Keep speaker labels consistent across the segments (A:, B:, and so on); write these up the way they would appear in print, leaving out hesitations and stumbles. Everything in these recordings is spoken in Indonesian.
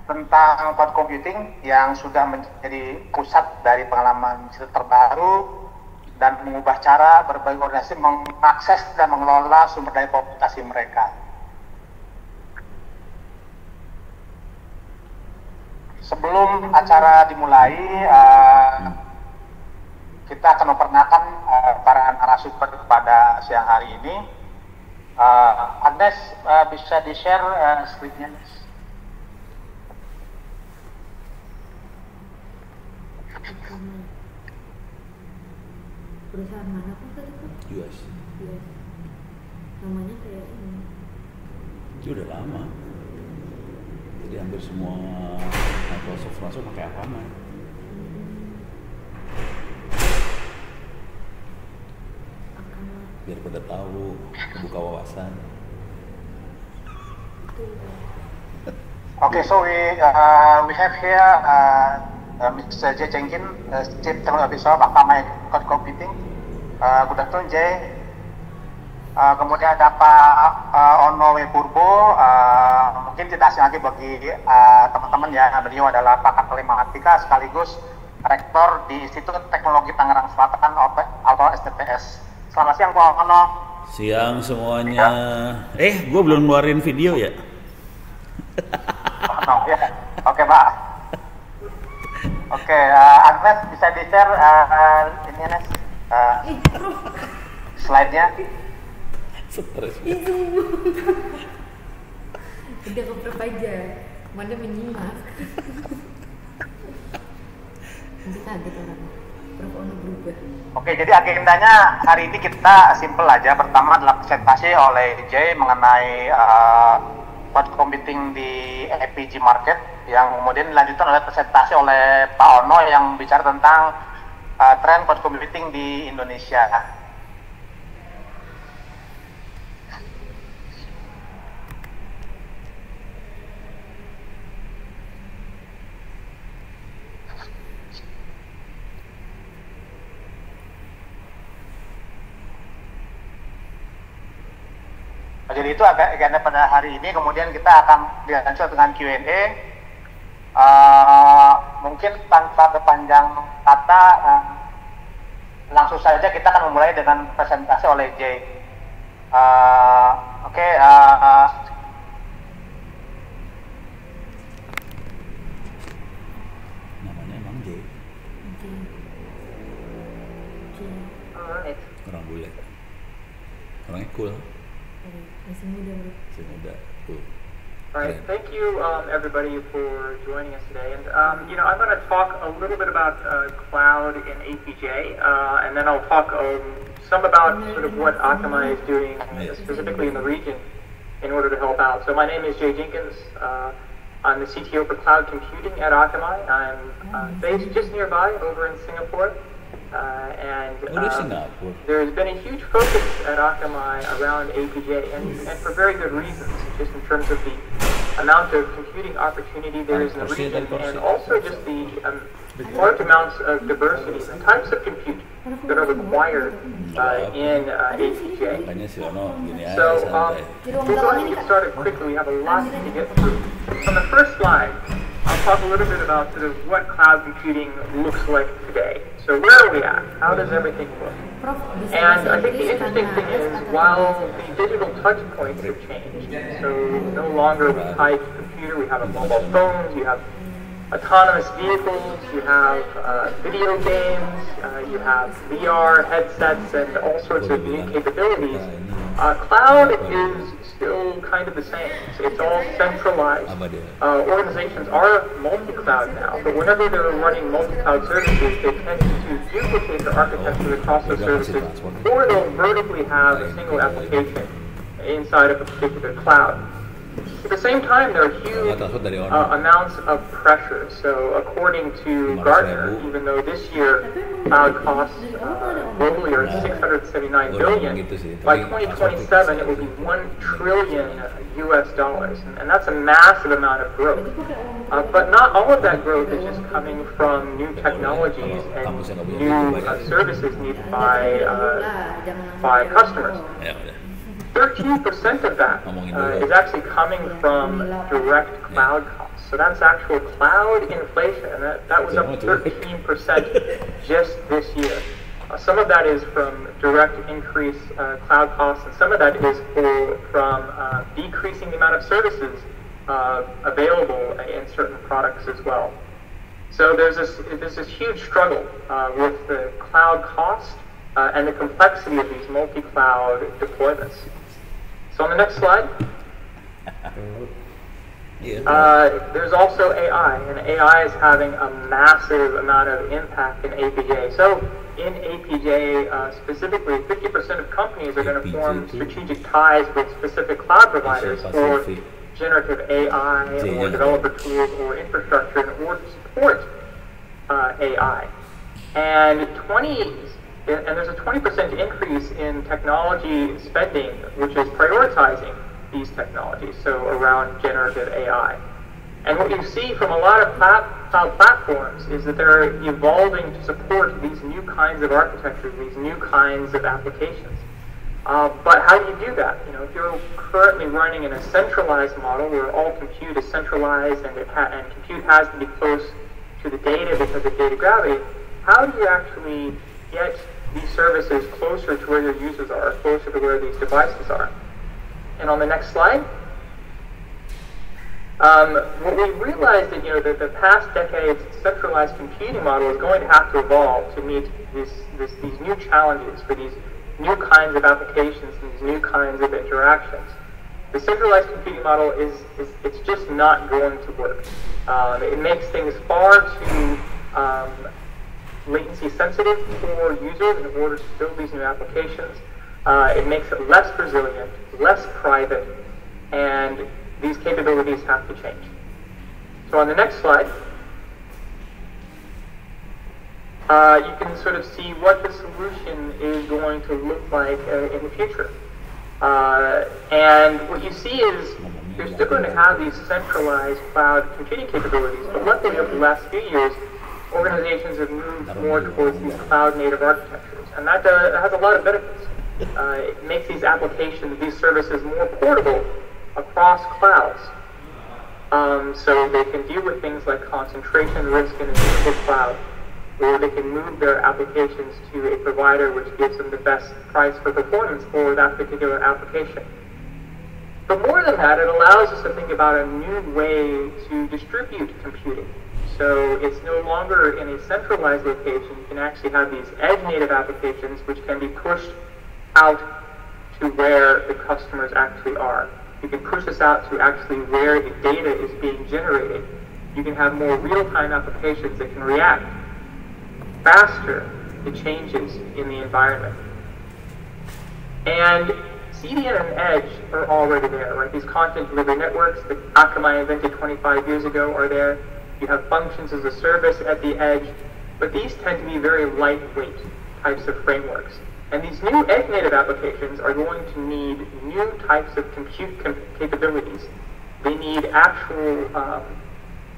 A: tentang cloud computing yang sudah menjadi pusat dari pengalaman terbaru dan mengubah cara berbagai organisasi mengakses dan mengelola sumber daya komputasi mereka. Sebelum acara dimulai, kita akan memperkenalkan para narasumber pada siang hari ini. Agnes, bisa di-share screen-nya?
B: Perusahaan mana Pak tadi Pak?
C: US.
B: Namanya kayak ini.
C: Itu udah lama. Jadi hampir semua Microsoft langsung pakai Akamai. Biar pada tahu, buka wawasan.
A: Okay, so we have here Mr. Jay Jenkins, Chief Technology Officer of Akamai Cloud Computing. Good afternoon, Jay. Kemudian ada Pak Ono W. Purbo, mungkin tidak asing lagi bagi teman-teman ya, beliau adalah pakar telematika sekaligus rektor di Institut Teknologi Tangerang Selatan atau STTS. Selamat siang Pak Ono.
C: Siang semuanya. Gue belum ngeluarin video ya?
A: Ya. Oke Pak. Oke, Agnes bisa di-share ini Agnes slide-nya.
C: Stres.
B: Udah keprep aja, mana menyimak. Nanti kaget orang. Prof Ono berubah.
A: Oke, jadi agendanya hari ini kita simple aja. Pertama adalah presentasi oleh Jay mengenai cloud computing di APG market, yang kemudian dilanjutkan oleh presentasi oleh Pak Ono yang bicara tentang tren cloud computing di Indonesia. Jadi itu agenda pada hari ini, kemudian kita akan dilanjut dengan Q&A. Mungkin tanpa berpanjang kata, langsung saja kita akan memulai dengan presentasi oleh Jay.
C: Namanya emang Jay.
A: Alright.
C: Orang bule. Orangnya cool.
B: Masih muda.
C: Cool.
D: All right, thank you everybody for joining us today. And I'm going to talk a little bit about cloud in APJ, and then I'll talk some about sort of what Akamai is doing specifically in the region in order to help out. So my name is Jay Jenkins. I'm the CTO for cloud computing at Akamai. I'm based just nearby over in Singapore. There's been a huge focus at Akamai around APJ, and for very good reasons, just in terms of the amount of computing opportunity there is in the region, and also just the large amounts of diversity, the types of compute that are required in APJ. So we'll go ahead and get started quickly. We have a lot to get through. On the first slide, I'll talk a little bit about sort of what cloud computing looks like today. So where are we at? How does everything look? And I think the interesting thing is, while the digital touch points have changed, so no longer we tie to computer, we have mobile phones, you have autonomous vehicles, you have video games, you have VR headsets, and all sorts of new capabilities. Cloud is still kind of the same. It's all centralized. Organizations are multi-cloud now, but whenever they're running multi-cloud services, they tend to duplicate the architecture across those services, or they'll vertically have a single application inside of a particular cloud. At the same time, there are huge amounts of pressure. So according to Gartner, even though this year cloud costs globally are $679 billion, by 2027 it will be $1 trillion US dollars, and that's a massive amount of growth. But not all of that growth is just coming from new technologies and new services needed by customers. 13% of that is actually coming from direct cloud costs. So that's actual cloud inflation, and that was up 13% just this year. Some of that is from direct increased cloud costs, and some of that is from decreasing the amount of services available in certain products as well. So there's this huge struggle with the cloud cost and the complexity of these multi-cloud deployments. So on the next slide, there's also AI, and AI is having a massive amount of impact in APJ. So in APJ specifically, 50% of companies are going to form strategic ties with specific cloud providers for generative AI or developer tools or infrastructure in order to support AI. And there's a 20% increase in technology spending, which is prioritizing these technologies, so around generative AI. And what you see from a lot of cloud platforms is that they're evolving to support these new kinds of architectures, these new kinds of applications. But how do you do that? You know, if you're currently running in a centralized model where all compute is centralized and compute has to be close to the data because of data gravity, how do you actually get these services closer to where your users are, closer to where these devices are? And on the next slide, what we realized that, you know, that the past decade's centralized computing model is going to have to evolve to meet these new challenges for these new kinds of applications and these new kinds of interactions. The centralized computing model it's just not going to work. It makes things far too latency sensitive for users in order to build these new applications. It makes it less resilient, less private, and these capabilities have to change. So on the next slide, you can sort of see what the solution is going to look like in the future. And what you see is you're still going to have these centralized cloud computing capabilities, but luckily over the last few years, organizations have moved more towards these cloud-native architectures, and that has a lot of benefits. It makes these applications, these services more portable across clouds. So they can deal with things like concentration risk in a single cloud, or they can move their applications to a provider which gives them the best price for performance for that particular application. But more than that, it allows us to think about a new way to distribute computing. So it's no longer in a centralized location. You can actually have these edge-native applications which can be pushed out to where the customers actually are. You can push this out to actually where the data is being generated. You can have more real-time applications that can react faster to changes in the environment. And CDN and Edge are already there, right? These content delivery networks that Akamai invented 25 years ago are there. You have functions as a service at the edge, but these tend to be very lightweight types of frameworks. And these new edge-native applications are going to need new types of compute capabilities. They need actual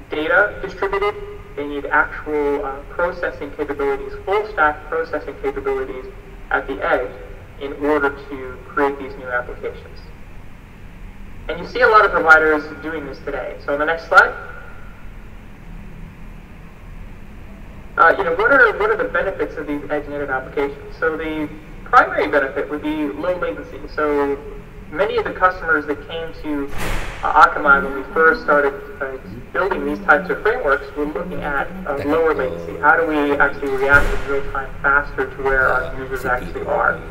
D: data distributed. They need actual processing capabilities, full-stack processing capabilities at the edge in order to create these new applications. And you see a lot of providers doing this today. So on the next slide, what are the benefits of these edge-native applications? So the primary benefit would be low latency. So many of the customers that came to Akamai when we first started building these types of frameworks were looking at lower latency. How do we actually react in real time faster to where our users actually are?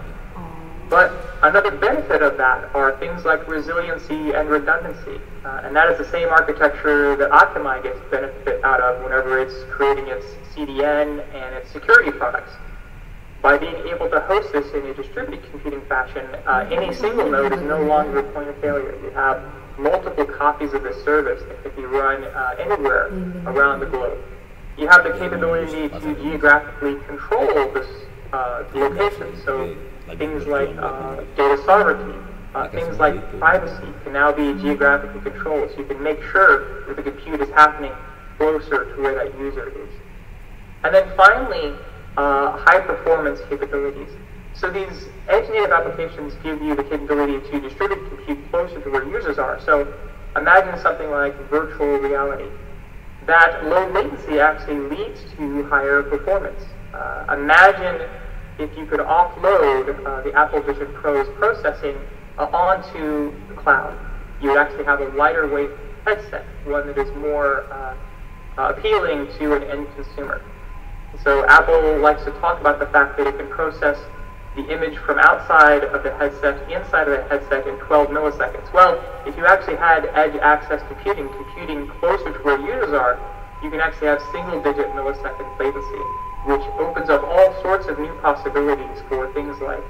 D: But another benefit of that are things like resiliency and redundancy. And that is the same architecture that Akamai gets benefit out of whenever it's creating its CDN and its security products. By being able to host this in a distributed computing fashion, any single node is no longer a point of failure. You have multiple copies of this service that can be run anywhere around the globe. You have the capability to geographically control this location. So things like data sovereignty, things like privacy can now be geographically controlled. So you can make sure that the compute is happening closer to where that user is. And then finally, high performance capabilities. So these edge-native applications give you the capability to distribute compute closer to where users are. So imagine something like virtual reality. That low latency actually leads to higher performance. Imagine if you could offload the Apple Vision Pro's processing onto the cloud. You would actually have a lighter weight headset, one that is more appealing to an end consumer. So Apple likes to talk about the fact that it can process the image from outside of the headset, inside of the headset in 12 milliseconds. Well, if you actually had edge access computing closer to where users are, you can actually have single-digit millisecond latency, which opens up all sorts of new possibilities for things like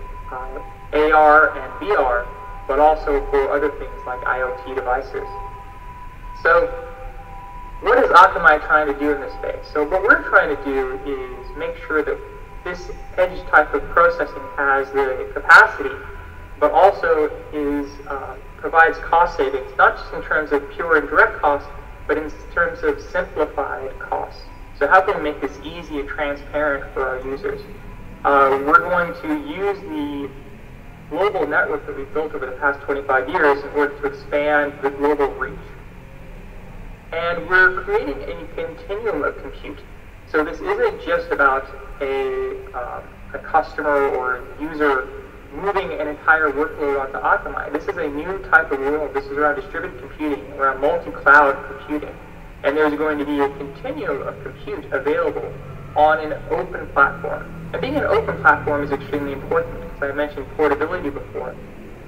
D: AR and VR, but also for other things like IoT devices. So what is Akamai trying to do in this space? So what we're trying to do is make sure that this edge type of processing has the capacity, but also provides cost savings, not just in terms of pure and direct costs, but in terms of simplified costs. So how can we make this easy and transparent for our users? We're going to use the global network that we've built over the past 25 years in order to expand the global reach. And we're creating a continuum of compute. So this isn't just about a customer or user moving an entire workload onto Akamai. This is a new type of world. This is around distributed computing, around multi-cloud computing. And there's going to be a continuum of compute available on an open platform. And being an open platform is extremely important, because I mentioned portability before.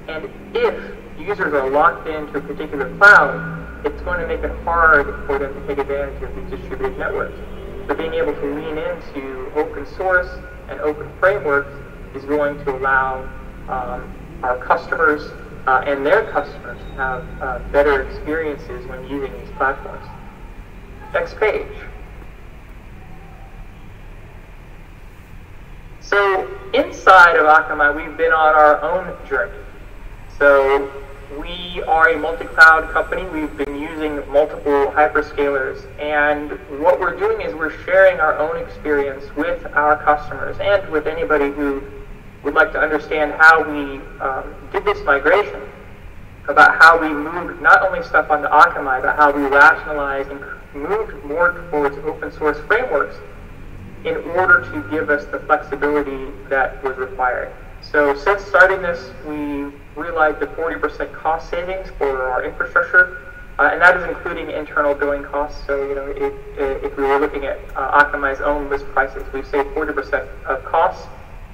D: And if users are locked into a particular cloud, it's going to make it hard for them to take advantage of these distributed networks. So being able to lean into open source and open frameworks is going to allow our customers and their customers to have better experiences when using these platforms. Next page. So inside of Akamai, we've been on our own journey. So we are a multi-cloud company. We've been using multiple hyperscalers, and what we're doing is we're sharing our own experience with our customers and with anybody who would like to understand how we did this migration, about how we moved not only stuff onto Akamai, but how we rationalized and moved more towards open source frameworks in order to give us the flexibility that was required. So since starting this, we realized the 40% cost savings for our infrastructure, and that is including internal billing costs. So, you know, if we were looking at Akamai's own list prices, we've saved 40% of costs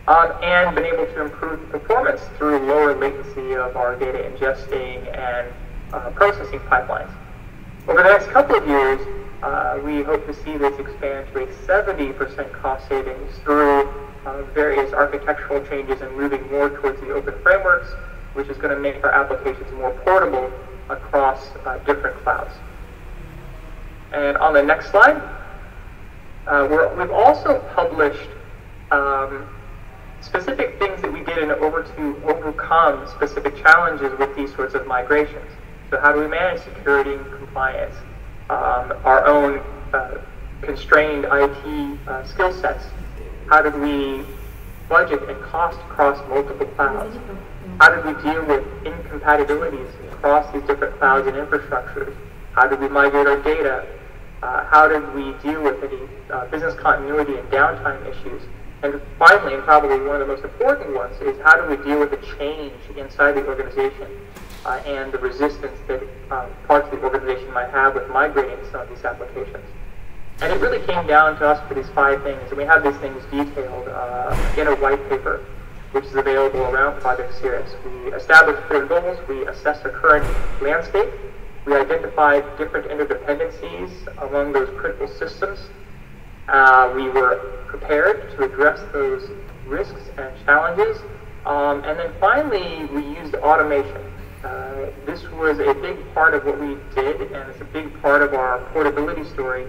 D: and been able to improve the performance through lower latency of our data ingesting and processing pipelines. Over the next couple of years, we hope to see this expand to a 70% cost savings through various architectural changes and moving more towards the open frameworks, which is going to make our applications more portable across different clouds. And on the next slide, we've also published specific things that we did in order to overcome specific challenges with these sorts of migrations. So how do we manage security and compliance, our own constrained IT skill sets? How did we budget and cost across multiple clouds? How did we deal with incompatibilities across these different clouds and infrastructures? How did we migrate our data? How did we deal with any business continuity and downtime issues? And finally, and probably one of the most important ones, is how do we deal with the change inside the organization and the resistance that parts of the organization might have with migrating some of these applications. And it really came down to us for these 5 things, and we have these things detailed in a white paper, which is available around Project Cirrus. We established clear goals, we assessed the current landscape, we identified different interdependencies among those critical systems. We were prepared to address those risks and challenges, and then finally we used automation. This was a big part of what we did, and it's a big part of our portability story.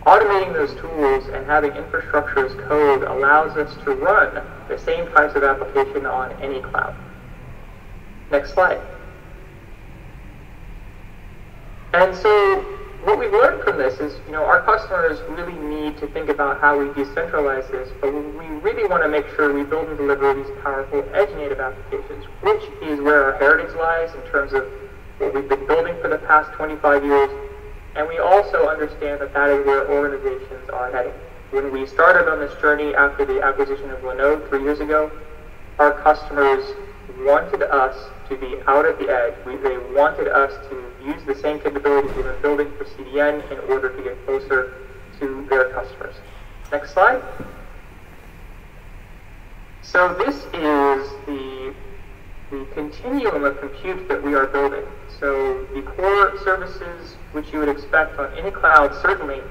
D: Automating those tools and having infrastructure as code allows us to run the same types of application on any cloud. Next slide. And so what we've learned from this is, our customers really need to think about how we decentralize this, but we really want to make sure we build and deliver these powerful edge-native applications, which is where our heritage lies in terms of what we've been building for the past 25 years, and we also understand that that is where organizations are heading. When we started on this journey after the acquisition of Linode 3 years ago, our customers wanted us to be out at the edge. They wanted us to use the same capabilities we've been building for CDN in order to get closer to their customers. Next slide. So this is the continuum of compute that we are building. So the core services, which you would expect on any cloud, certainly,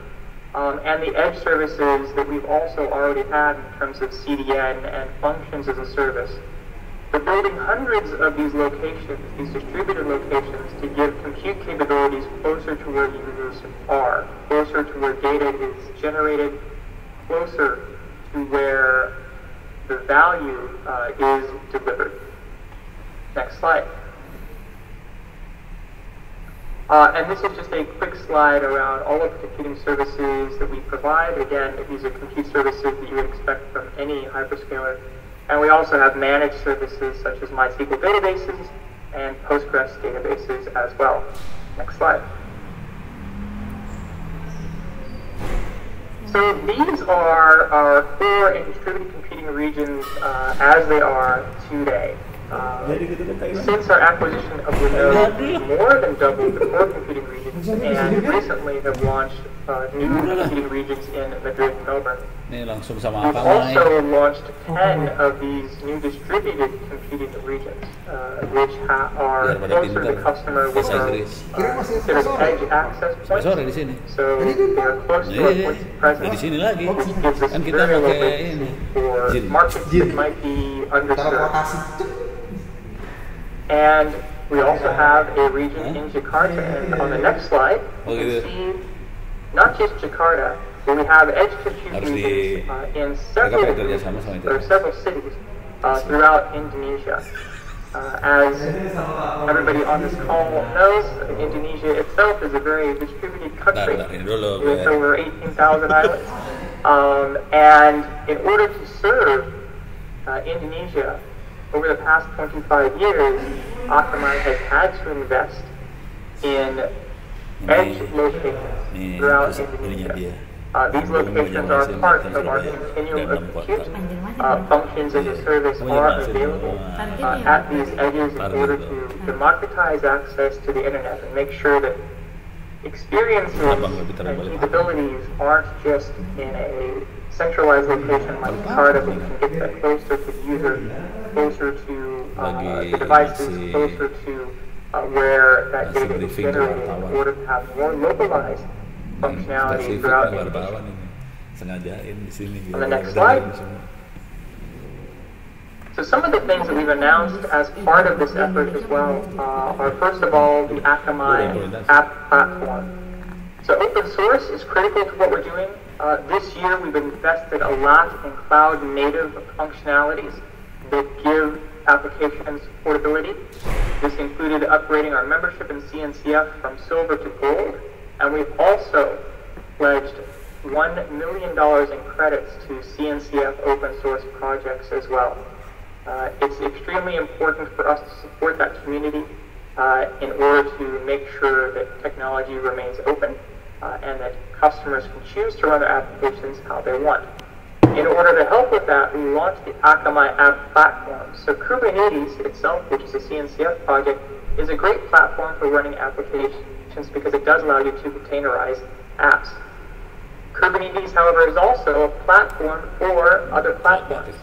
D: and the edge services that we've also already had in terms of CDN and functions as a service. We're building hundreds of these locations, these distributed locations, to give compute capabilities closer to where users are, closer to where data is generated, closer to where the value is delivered. Next slide. And this is just a quick slide around all of the computing services that we provide. Again, these are compute services that you would expect from any hyperscaler. And we also have managed services such as MySQL databases and Postgres databases as well. Next slide. So these are our core and distributed computing regions as they are today. Since our acquisition of Linode, we've more than doubled the core computing regions and recently have launched new computing regions in Madrid and Melbourne. We've also launched 10 of these new distributed computing regions, which are closer to the customer with our considered edge access points. So they are close to our points of presence, which gives us very low latency for markets that might be underserved. And we also have a region in Jakarta, and on the next slide, you can see not just Jakarta, but we have edge compute regions in several cities throughout Indonesia. As everybody on this call knows, Indonesia itself is a very distributed country with over 18,000 islands. And in order to serve Indonesia, over the past 25 years, Akamai has had to invest in edge locations throughout Indonesia. These locations are part of our continuum of compute. Functions as a service are available at these edges in order to democratize access to the internet and make sure that experiences and capabilities aren't just in a centralized location like Jakarta, but you can get that closer to the user, closer to the devices, closer to where that data is generated in order to have more localized functionality throughout Indonesia. On the next slide. So some of the things that we've announced as part of this effort as well are, first of all, the Akamai app platform. So open source is critical to what we're doing. This year we've invested a lot in cloud-native functionalities that give applications portability. This included upgrading our membership in CNCF from silver to gold, and we've also pledged $1 million in credits to CNCF open source projects as well. It's extremely important for us to support that community in order to make sure that technology remains open and that customers can choose to run their applications how they want. In order to help with that, we launched the Akamai App Platform. So Kubernetes itself, which is a CNCF project, is a great platform for running applications because it does allow you to containerize apps. Kubernetes, however, is also a platform for other platforms.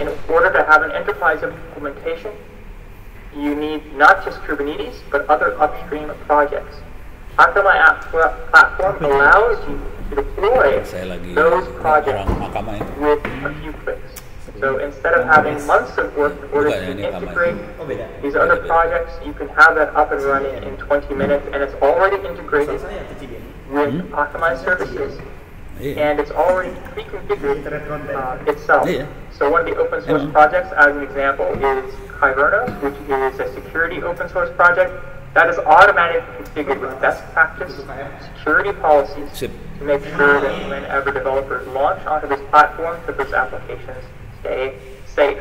D: In order to have an enterprise implementation, you need not just Kubernetes, but other upstream projects. Akamai App Platform allows you to deploy those projects with a few clicks. So instead of having months of work in order to integrate these other projects, you can have that up and running in 20 minutes, and it's already integrated with Akamai services, and it's already pre-configured itself. So one of the open source projects, as an example, is Kyvernos, which is a security open source project. That is automatically configured with best practice security policies to make sure that whenever developers launch onto this platform, that those applications stay safe.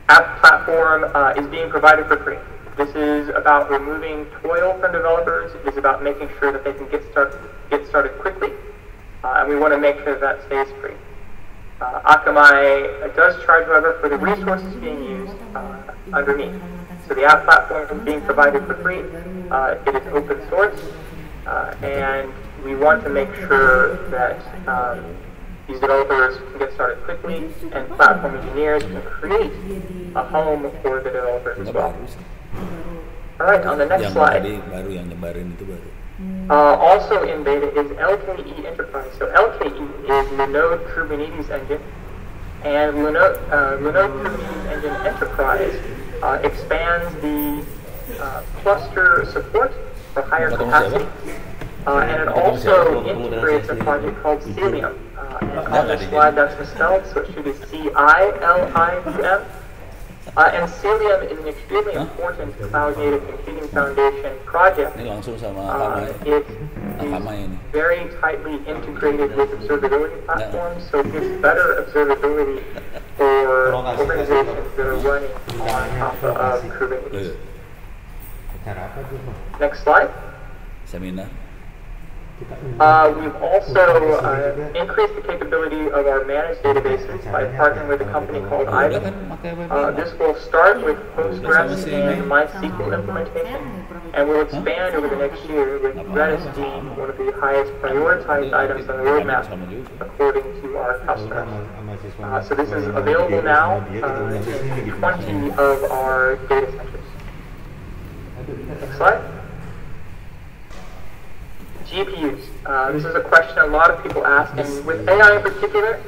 D: App Platform is being provided for free. This is about removing toil from developers. It is about making sure that they can get started quickly, and we want to make sure that stays free. Akamai does charge, however, for the resources being used underneath. So the App Platform is being provided for free. It is open source, and we want to make sure that these developers can get started quickly, and platform engineers can create a home for the developers as well. All right, on the next slide. Also in beta is LKE Enterprise. So LKE is Linode Kubernetes Engine, and Linode Kubernetes Engine Enterprise expands the cluster support for higher capacity, and it also integrates a project called Cilium. And on this slide that's misspelled, so it should be C-I-L-I-U-M. And Cilium is an extremely important cloud-native computing foundation project. It is very tightly integrated with observability platforms, so it gives better observability for organizations that are running on top of Kubernetes. Next slide.
C: Seminar.
D: We've also increased the capability of our managed databases by partnering with a company called Ivan. This will start with Postgres and MySQL implementation, and will expand over the next year, with Redis being one of the highest prioritized items on the roadmap, according to our customers. So this is available now in 20 of our data centers. Next slide. GPUs. This is a question a lot of people ask, and with AI in particular,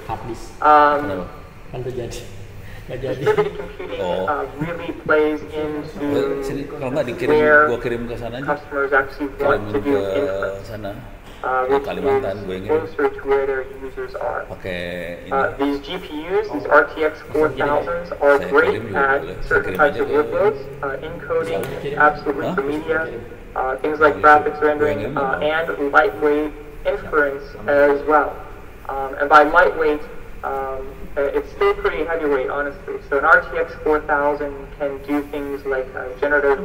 D: distributed computing really plays into where customers actually want to do inference, which is closer to where their users are. These GPUs, these RTX 4000s, are great at certain types of workloads, encoding, absolutely for media, things like graphics rendering, and lightweight inference as well. And by lightweight, it's still pretty heavyweight, honestly. So an RTX 4000 can do things like generative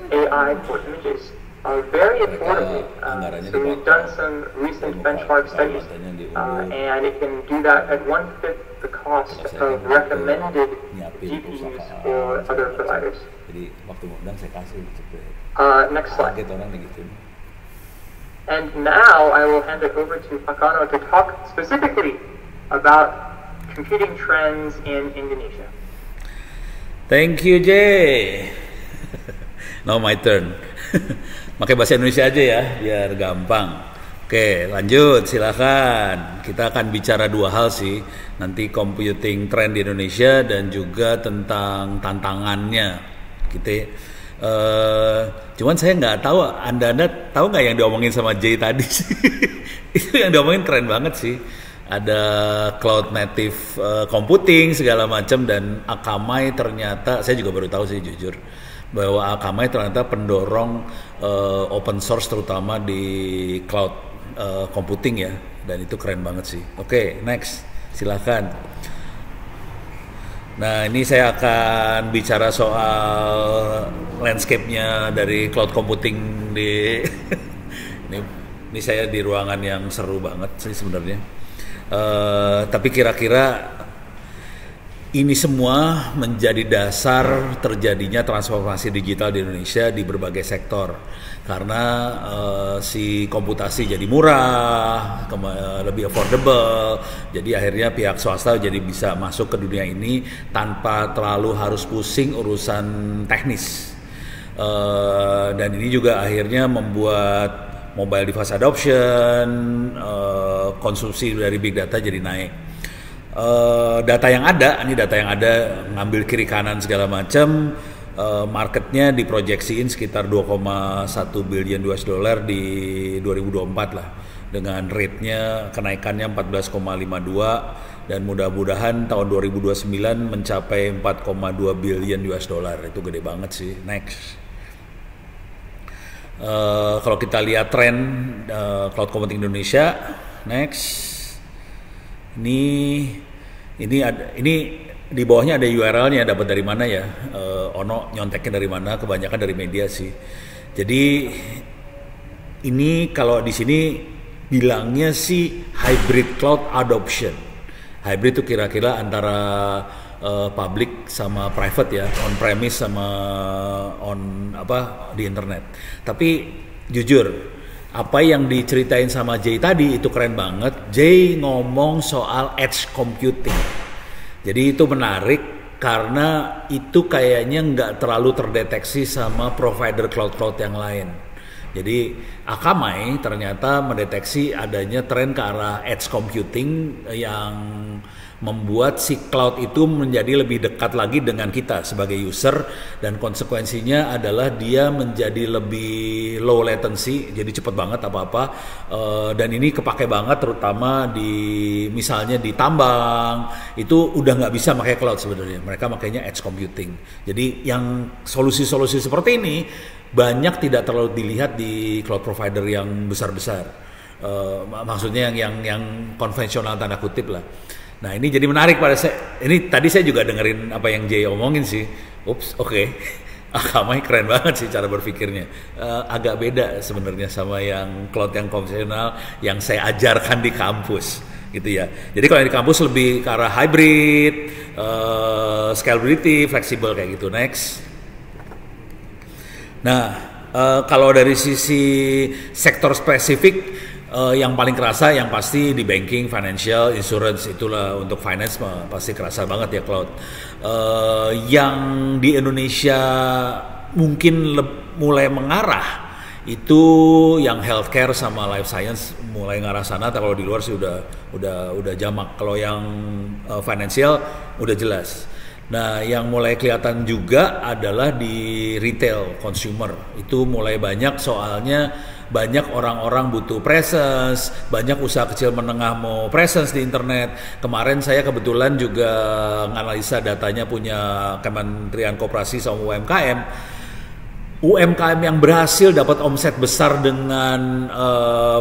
D: AI for images very affordably. So we've done some recent benchmark studies, and it can do that at 1/5 the cost of recommended GPUs for other providers. Next slide. And now I will hand it over to Pakano to talk specifically about computing trends in Indonesia.
C: Thank you, Jay. Now my turn. Pakai bahasa Indonesia aja ya, biar gampang. Oke, lanjut, silakan. Kita akan bicara dua hal sih, nanti computing trend di Indonesia dan juga tentang tantangannya. Cuman saya nggak tahu, anda tahu nggak yang diomongin sama Jay tadi sih? Itu yang diomongin keren banget sih. Ada cloud native computing segala macam, dan Akamai ternyata, saya juga baru tahu sih jujur, bahwa Akamai ternyata pendorong open source terutama di cloud computing ya, dan itu keren banget sih. Oke, next, silakan. Nah, ini saya akan bicara soal landscape-nya dari cloud computing di ini saya di ruangan yang seru banget sih sebenarnya. Tapi kira-kira ini semua menjadi dasar terjadinya transformasi digital di Indonesia di berbagai sektor, karena si komputasi jadi murah, lebih affordable, jadi akhirnya pihak swasta jadi bisa masuk ke dunia ini tanpa terlalu harus pusing urusan teknis, dan ini juga akhirnya membuat mobile device adoption, konsumsi dari big data jadi naik. Data yang ada ngambil kiri kanan segala macam, marketnya diproyeksiin sekitar 2,1 billion US dollar di 2024 lah, dengan rate-nya kenaikannya 14,52, dan mudah-mudahan tahun 2029 mencapai 4,2 billion US dollar. Itu gede banget sih. Next. Kalau kita lihat tren cloud computing Indonesia, next, ini di bawahnya ada URL-nya, dapat dari mana ya? Ono nyonteknya dari mana? Kebanyakan dari media sih. Jadi ini kalau di sini bilangnya sih hybrid cloud adoption. Hybrid itu kira-kira antara public sama private ya, on premise sama di internet. Tapi jujur, apa yang diceritain sama Jay tadi itu keren banget. Jay ngomong soal edge computing. Jadi itu menarik karena itu kayaknya nggak terlalu terdeteksi sama provider cloud-cloud yang lain. Jadi Akamai ternyata mendeteksi adanya tren ke arah edge computing yang membuat si cloud itu menjadi lebih dekat lagi dengan kita sebagai user, dan konsekuensinya adalah dia menjadi lebih low latency, jadi cepet banget apa-apa, dan ini kepake banget terutama misalnya di tambang, itu udah nggak bisa pakai cloud sebenarnya, mereka makanya edge computing. Jadi yang solusi-solusi seperti ini banyak tidak terlalu dilihat di cloud provider yang besar-besar, maksudnya yang konvensional tanda kutip lah. Nah ini jadi menarik pada saya. Ini tadi saya juga dengerin apa yang Jay omongin sih. Oke. Akamai keren banget sih cara berpikirnya. Agak beda sebenarnya sama yang cloud yang konvensional yang saya ajarkan di kampus, gitu ya. Jadi kalau di kampus lebih ke arah hybrid, scalability, fleksibel kayak gitu. Next. Nah, kalau dari sisi sektor spesifik, yang paling kerasa yang pasti di banking, financial, insurance, itulah untuk finance pasti kerasa banget ya cloud. Yang di Indonesia mungkin mulai mengarah itu yang healthcare sama life science mulai ngarah sana. Kalau di luar sih udah jamak. Kalau yang financial udah jelas. Nah, yang mulai kelihatan juga adalah di retail consumer. Itu mulai banyak, soalnya banyak orang-orang butuh presence, banyak usaha kecil menengah mau presence di internet. Kemarin saya kebetulan juga nganalisa datanya punya Kementerian Koperasi sama UMKM. UMKM yang berhasil dapat omset besar dengan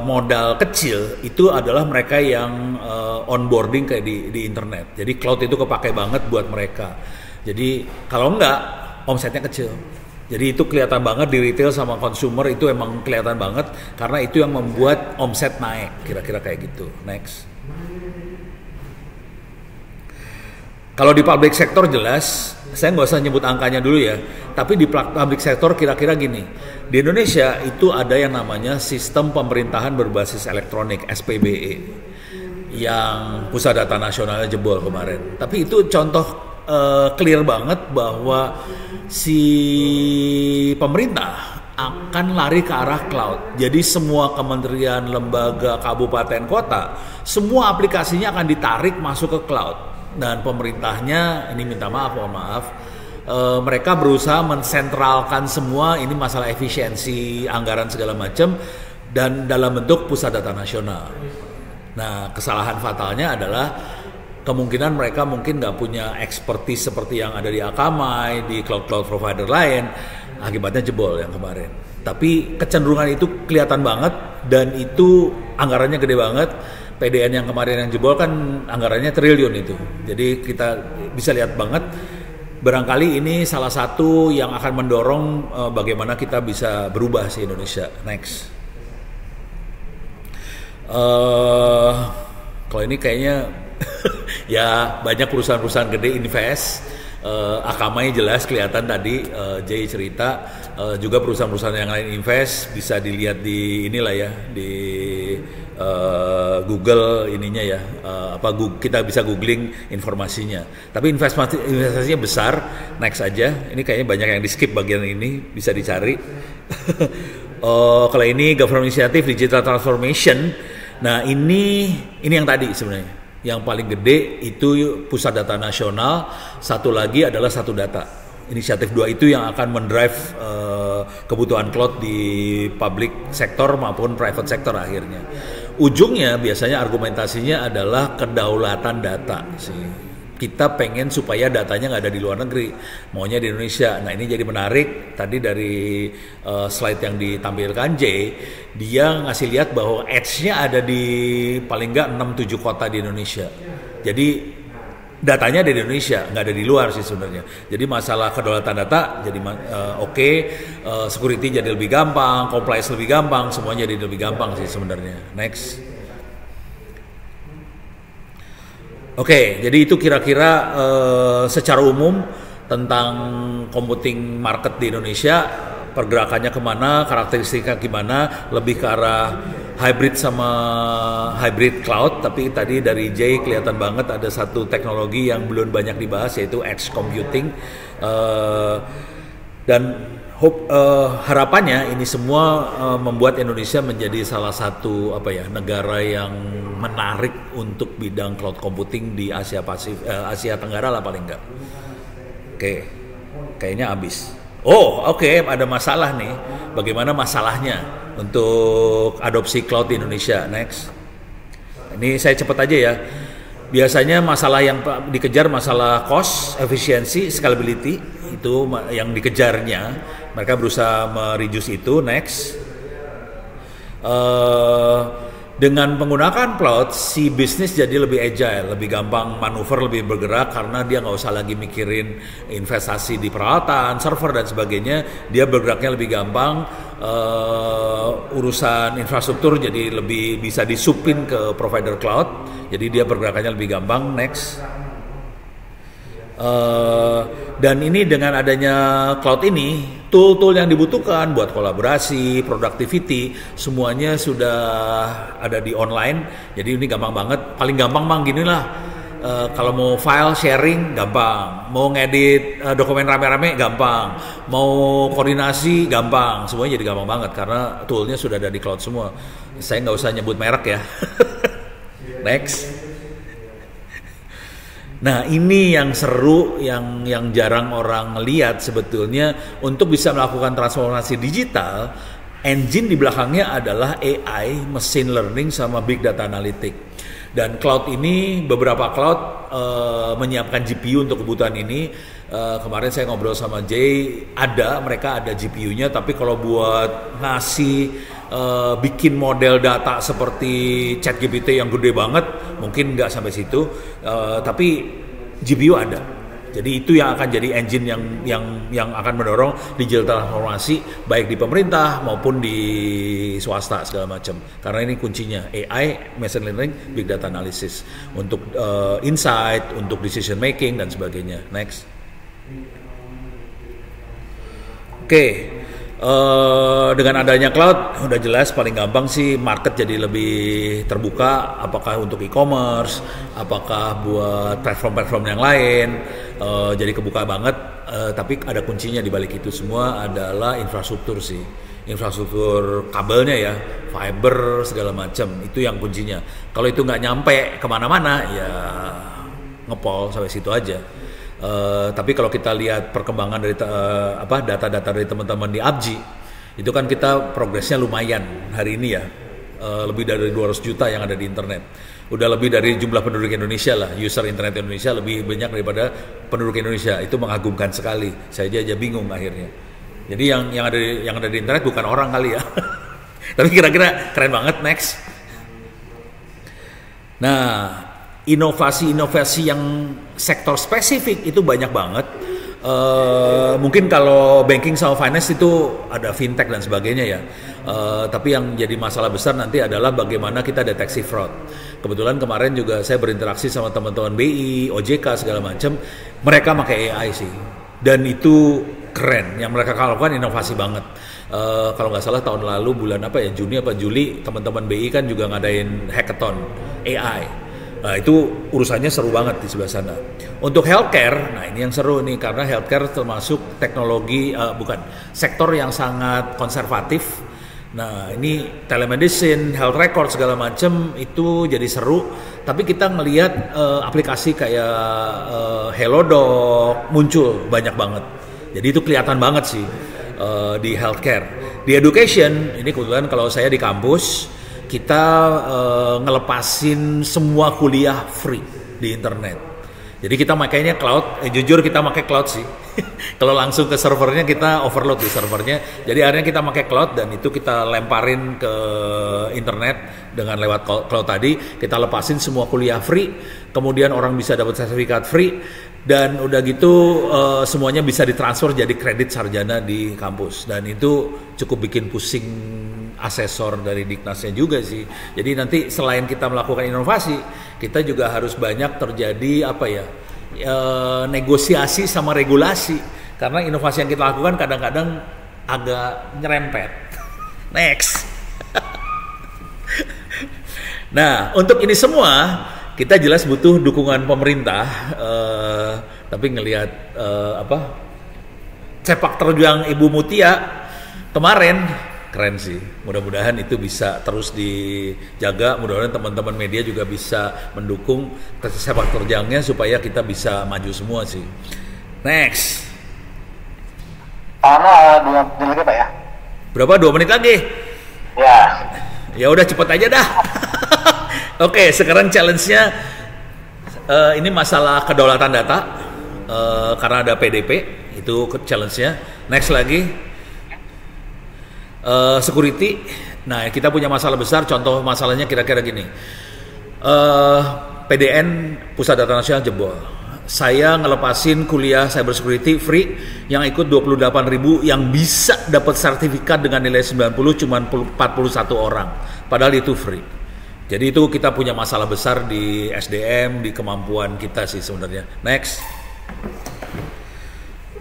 C: modal kecil itu adalah mereka yang onboarding kayak di internet. Jadi cloud itu kepake banget buat mereka. Jadi kalau enggak omsetnya kecil. Jadi itu kelihatan banget di retail sama consumer, itu emang kelihatan banget karena itu yang membuat omset naik, kira-kira kayak gitu. Next. Kalau di public sector jelas, saya nggak usah nyebut angkanya dulu ya, tapi di public sector kira-kira gini, di Indonesia itu ada yang namanya Sistem Pemerintahan Berbasis Elektronik, SPBE, yang Pusat Data Nasionalnya jebol kemarin. Tapi itu contoh clear banget bahwa si pemerintah akan lari ke arah cloud. Jadi semua kementerian, lembaga, kabupaten, kota, semua aplikasinya akan ditarik masuk ke cloud. Dan pemerintahnya, ini minta maaf, mohon maaf, mereka berusaha mensentralkan semua, ini masalah efisiensi, anggaran segala macam, dan dalam bentuk Pusat Data Nasional. Nah, kesalahan fatalnya adalah kemungkinan mereka mungkin nggak punya expertise seperti yang ada di Akamai, di cloud provider lain, akibatnya jebol yang kemarin. Tapi kecenderungan itu kelihatan banget, dan itu anggarannya gede banget. PDN yang kemarin yang jebol kan anggarannya triliun itu. Jadi kita bisa lihat banget, barangkali ini salah satu yang akan mendorong bagaimana kita bisa berubah sih Indonesia. Next. Kalau ini kayaknya ya banyak perusahaan-perusahaan gede invest. Akamai jelas kelihatan tadi, Jay cerita, juga perusahaan-perusahaan yang lain invest, bisa dilihat di inilah ya, di Google ininya ya, kita bisa googling informasinya. Tapi investasinya besar. Next aja, ini kayaknya banyak yang di skip bagian ini, bisa dicari. Kalau ini government initiative digital transformation, nah ini yang tadi sebenarnya. Yang paling gede itu Pusat Data Nasional, satu lagi adalah Satu Data. Inisiatif 2 itu yang akan mendrive kebutuhan cloud di public sector maupun private sector akhirnya. Ujungnya biasanya argumentasinya adalah kedaulatan data sih. kita pengen supaya datanya nggak ada di luar negeri, maunya di Indonesia. Nah ini jadi menarik, tadi dari slide yang ditampilkan Jay, dia ngasih lihat bahwa edge-nya ada di paling nggak 6-7 kota di Indonesia. Jadi datanya ada di Indonesia, nggak ada di luar sih sebenarnya. Jadi masalah kedaulatan data jadi oke, security jadi lebih gampang, compliance lebih gampang, semuanya jadi lebih gampang sih sebenarnya. Next. Oke, jadi itu kira-kira secara umum tentang computing market di Indonesia, pergerakannya kemana, karakteristiknya gimana, lebih ke arah hybrid sama hybrid cloud. Tapi tadi dari Jay kelihatan banget ada satu teknologi yang belum banyak dibahas, yaitu edge computing. Dan harapannya ini semua membuat Indonesia menjadi salah satu negara yang menarik untuk bidang cloud computing di Asia Tenggara lah paling enggak. Oke, kayaknya habis. Oke, ada masalah nih. Bagaimana masalahnya untuk adopsi cloud di Indonesia? Next. Ini saya cepat aja ya. Biasanya masalah yang dikejar masalah cost, efisiensi, scalability, itu yang dikejarnya. Mereka berusaha mereduce itu. Next. Dengan menggunakan cloud, si bisnis jadi lebih agile, lebih gampang manuver, lebih bergerak karena dia nggak usah lagi mikirin investasi di peralatan, server dan sebagainya. Dia bergeraknya lebih gampang, urusan infrastruktur jadi lebih bisa disuplin ke provider cloud. Jadi dia bergerakannya lebih gampang. Next. Dan ini dengan adanya cloud ini, tool-tool yang dibutuhkan buat kolaborasi, productivity, semuanya sudah ada di online. Jadi ini gampang banget. Paling gampang gini lah. Kalau mau file sharing gampang, mau ngedit dokumen rame-rame gampang, mau koordinasi gampang, semuanya jadi gampang banget karena toolnya sudah ada di cloud semua. Saya nggak usah nyebut merek ya. Next. Nah ini yang seru, yang jarang orang lihat sebetulnya. Untuk bisa melakukan transformasi digital, engine di belakangnya adalah AI, machine learning, sama big data analytic. Dan cloud ini, beberapa cloud menyiapkan GPU untuk kebutuhan ini. Kemarin saya ngobrol sama Jay, mereka ada GPU-nya, tapi kalau buat ngasih bikin model data seperti ChatGPT yang gede banget, mungkin nggak sampai situ, tapi GPU ada. Jadi itu yang akan jadi engine yang akan mendorong digital transformasi baik di pemerintah maupun di swasta segala macam. Karena ini kuncinya AI, machine learning, big data analysis untuk insight, untuk decision making dan sebagainya. Next. Oke. Dengan adanya cloud udah jelas paling gampang sih market jadi lebih terbuka, apakah untuk e-commerce, apakah buat platform-platform yang lain, jadi kebuka banget. Tapi ada kuncinya di balik itu semua adalah infrastruktur sih, infrastruktur kabelnya ya, fiber segala macam, itu yang kuncinya. Kalau itu nggak nyampe kemana-mana ya ngepol sampai situ aja. Tapi kalau kita lihat perkembangan dari data-data dari teman-teman di ABGI, itu kan kita progresnya lumayan hari ini ya, lebih dari 200 juta yang ada di internet. Udah lebih dari jumlah penduduk Indonesia lah, user internet Indonesia lebih banyak daripada penduduk Indonesia. Itu mengagumkan sekali. Saya aja bingung akhirnya. Jadi yang ada di internet bukan orang kali ya. Tapi kira-kira keren banget. Next. Nah, inovasi-inovasi yang sektor spesifik itu banyak banget. Mungkin kalau banking sama finance itu ada fintech dan sebagainya ya. Tapi yang jadi masalah besar nanti adalah bagaimana kita deteksi fraud. Kebetulan kemarin juga saya berinteraksi sama teman-teman BI, OJK segala macam. Mereka pakai AI sih. Dan itu keren. Yang mereka lakukan inovasi banget. Kalau nggak salah tahun lalu bulan Juni apa Juli, teman-teman BI kan juga ngadain hackathon AI. Nah itu urusannya seru banget di sebelah sana. Untuk healthcare, nah ini yang seru nih karena healthcare termasuk teknologi sektor yang sangat konservatif. Nah ini telemedicine, health record segala macam itu jadi seru. Tapi kita ngelihat aplikasi kayak Hellodoc muncul banyak banget. Jadi itu kelihatan banget sih di healthcare. Di education ini kebetulan kalau saya di kampus, kita ngelepasin semua kuliah free di internet. Jadi kita makainya cloud, jujur kita pakai cloud sih. Kalau langsung ke servernya kita overload di servernya. Jadi akhirnya kita pakai cloud dan itu kita lemparin ke internet dengan lewat cloud tadi. Kita lepasin semua kuliah free, kemudian orang bisa dapat sertifikat free dan udah gitu semuanya bisa ditransfer jadi kredit sarjana di kampus. Dan itu cukup bikin pusing asesor dari Diknasnya juga sih. Jadi nanti selain kita melakukan inovasi, kita juga harus banyak terjadi negosiasi sama regulasi. Karena inovasi yang kita lakukan kadang-kadang agak nyerempet. Next. Nah, untuk ini semua kita jelas butuh dukungan pemerintah. Tapi ngelihat sepak terjang Ibu Mutia kemarin keren sih. Mudah-mudahan itu bisa terus dijaga. Mudah-mudahan teman-teman media juga bisa mendukung sepak terjangnya supaya kita bisa maju semua sih. Next.
A: Karena 2 menit lagi Pak ya?
C: Berapa? 2 menit lagi?
A: Ya.
C: Ya udah cepet aja dah. Oke, sekarang challenge-nya ini masalah kedaulatan data karena ada PDP itu challenge-nya. Next lagi. Security. Nah, kita punya masalah besar. Contoh masalahnya kira-kira gini. PDN Pusat Data Nasional jebol. Saya ngelepasin kuliah cyber security free yang ikut 28.000 yang bisa dapat sertifikat dengan nilai 90 cuma 41 orang. Padahal itu free. Jadi itu kita punya masalah besar di SDM, di kemampuan kita sih sebenarnya. Next.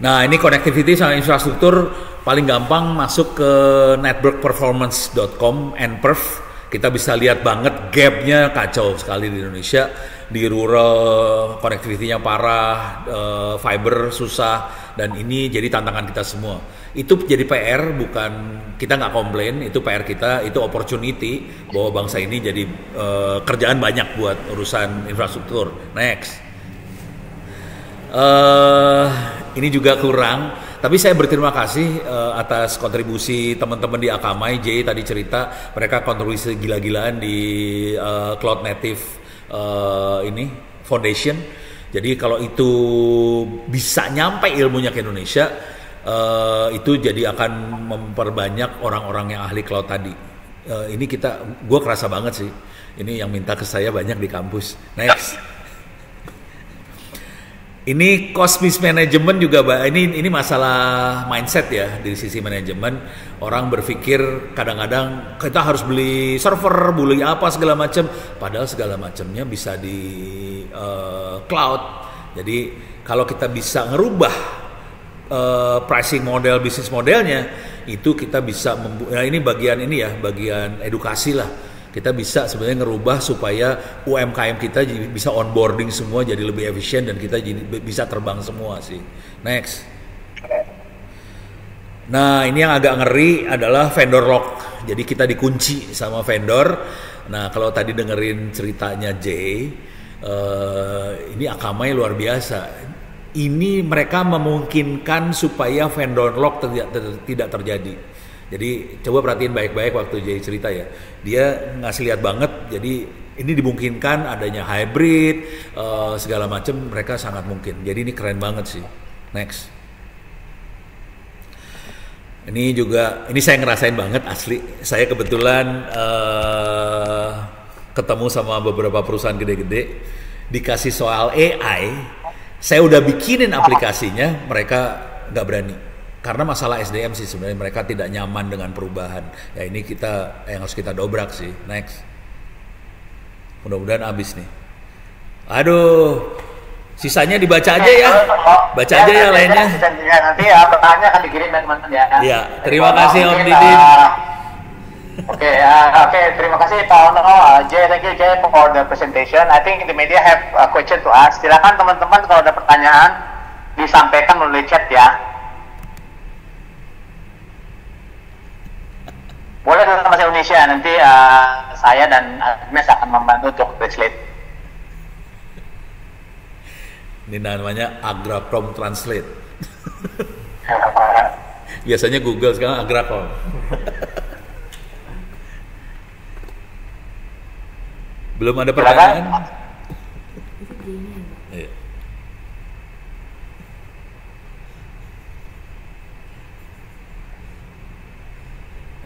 C: Nah, ini connectivity sama infrastruktur paling gampang masuk ke networkperformance.com NPerf. Kita bisa lihat banget gapnya kacau sekali di Indonesia. Di rural connectivity-nya parah, fiber susah, dan ini jadi tantangan kita semua. Itu jadi PR, bukan kita nggak komplain, itu PR kita, itu opportunity bahwa bangsa ini jadi kerjaan banyak buat urusan infrastruktur. Next. Ini juga kurang, tapi saya berterima kasih atas kontribusi teman-teman di Akamai. Jay tadi cerita mereka kontribusi gila-gilaan di Cloud Native ini Foundation. Jadi kalau itu bisa nyampe ilmunya ke Indonesia, itu jadi akan memperbanyak orang-orang yang ahli cloud tadi. Ini gue kerasa banget sih. Ini yang minta ke saya banyak di kampus. Next. Ini cost mismanagement juga, ini masalah mindset ya dari sisi manajemen. Orang berpikir kadang-kadang kita harus beli server, beli apa segala macam, padahal segala macamnya bisa di cloud. Jadi kalau kita bisa ngerubah pricing model, bisnis modelnya, itu kita bisa ini bagian edukasi lah. Kita bisa sebenarnya ngerubah supaya UMKM kita bisa onboarding semua jadi lebih efisien dan kita bisa terbang semua sih. Next. Nah, ini yang agak ngeri adalah vendor lock. Jadi kita dikunci sama vendor. Nah, kalau tadi dengerin ceritanya Jay, ini Akamai luar biasa. Ini mereka memungkinkan supaya vendor lock tidak terjadi. Jadi coba perhatiin baik-baik waktu Jay cerita ya. Dia ngasih lihat banget. Jadi ini dimungkinkan adanya hybrid segala macam, mereka sangat mungkin. Jadi ini keren banget sih. Next. Ini saya ngerasain banget asli. Saya kebetulan ketemu sama beberapa perusahaan gede-gede, dikasih soal AI, saya udah bikinin aplikasinya, mereka nggak berani. Karena masalah SDM sih sebenarnya, mereka tidak nyaman dengan perubahan. Ya ini yang harus kita dobrak sih. Next. Mudah-mudahan habis nih. Aduh, sisanya dibaca aja ya. Baca aja ya lainnya.
A: Nanti ya pertanyaannya akan dikirim teman-teman ya.
C: Iya, terima kasih Om Didin.
A: Oke, terima kasih Pak Ono. Jay, thank you Jay for the presentation. I think the media have a question to ask. Silakan teman-teman kalau ada pertanyaan disampaikan melalui chat ya. Boleh dalam bahasa Indonesia, nanti saya dan Agnes akan membantu untuk translate.
C: Ini namanya Agraprom Translate. Biasanya Google, sekarang Agraprom. Belum ada pertanyaan?